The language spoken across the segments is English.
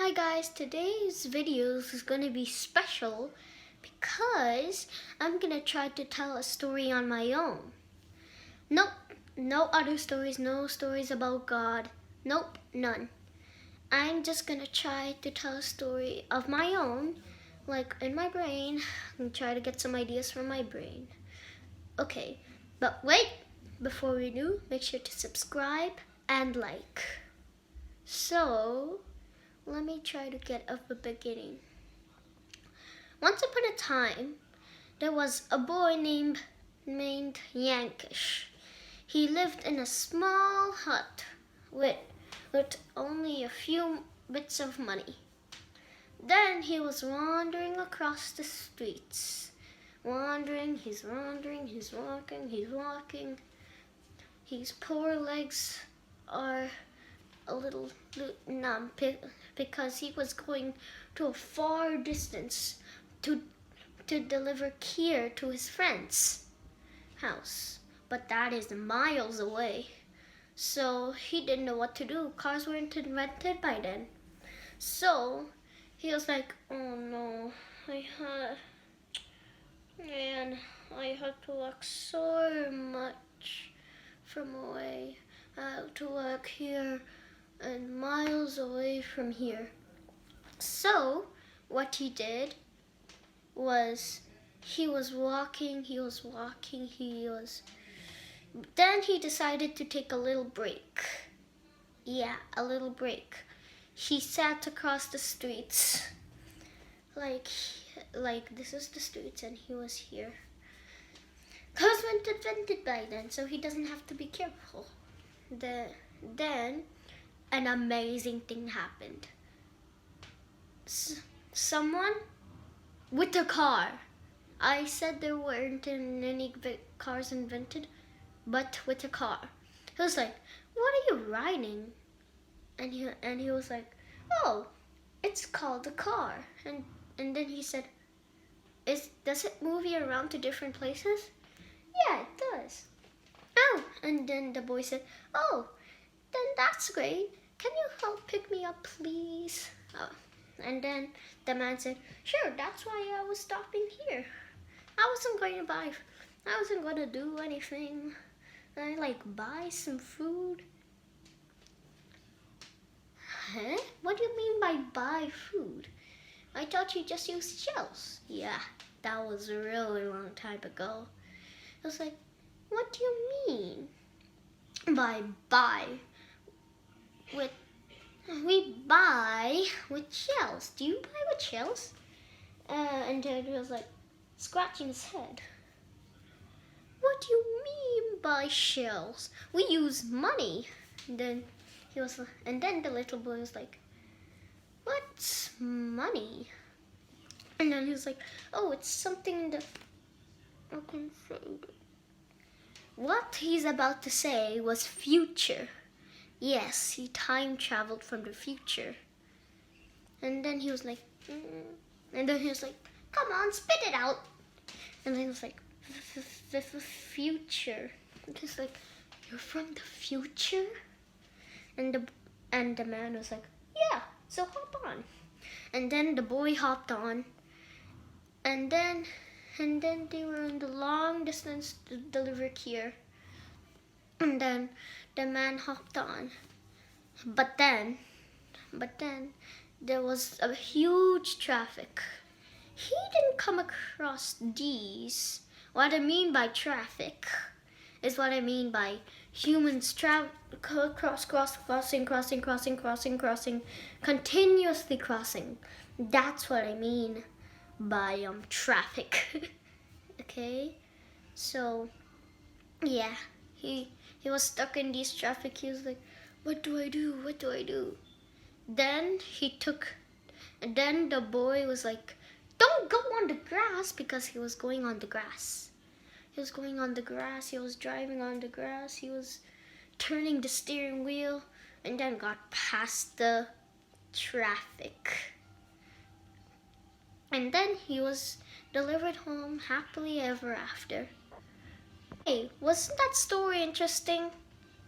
Hi guys, today's video is going to be special because I'm going to try to tell a story on my own. Nope, no other stories, no stories about God. Nope, none. I'm just going to try to tell a story of my own, like in my brain, and try to get some ideas from my brain. Okay, but wait, before we do, make sure to subscribe and like. So, let me try to get at the beginning. Once upon a time, there was a boy named Yankish. He lived in a small hut with only a few bits of money. Then he was wandering across the streets. He's walking. His poor legs are a little numb because he was going to a far distance to deliver Kier to his friend's house, but that is miles away. So he didn't know what to do. Cars weren't invented by then. So he was like, oh no, I have to walk so much from away. I have to walk here and miles away from here. So what he did was he was walking. Then he decided to take a little break. Yeah, a little break. He sat across the streets. Like this is the streets and he was here. Cars weren't invented by then, so he doesn't have to be careful. Then an amazing thing happened. Someone with a car. I said there weren't any cars invented, but with a car. He was like, "What are you riding?" And he was like, "Oh, it's called a car." And then he said, "Does it move you around to different places?" "Yeah, it does." "Oh," and then the boy said, "Oh, then that's great. Can you help pick me up, please?" Oh. And then the man said, "Sure, that's why I was stopping here. I wasn't going to do anything. I buy some food." Huh? What do you mean by buy food? I thought you just used shells. Yeah, that was a really long time ago. I was like, what do you mean by buy? We buy with shells. Do you buy with shells? And then he was like scratching his head. What do you mean by shells? We use money. And then the little boy was like, "What's money?" And then he was like, "Oh, it's something that I can say." What he's about to say was future. Yes, he time traveled from the future. And then he was like, "Come on, spit it out." And then he was like, "The future." And he's like, "You're from the future?" And the man was like, "Yeah, so hop on." And then the boy hopped on. And then they were in the long distance to deliver Kier. And then the man hopped on. But then there was a huge traffic. He didn't come across these. What I mean by traffic is what I mean by humans crossing, continuously crossing. That's what I mean by traffic. Okay? So yeah, he was stuck in these traffic. He was like, what do I do? Then the boy was like, "Don't go on the grass," because he was going on the grass. He was going on the grass. He was driving on the grass. He was turning the steering wheel and then got past the traffic. And then he was delivered home happily ever after. Hey, wasn't that story interesting?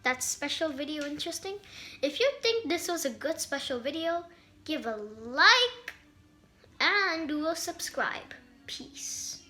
That special video interesting? If you think this was a good special video, give a like, and do a subscribe. Peace.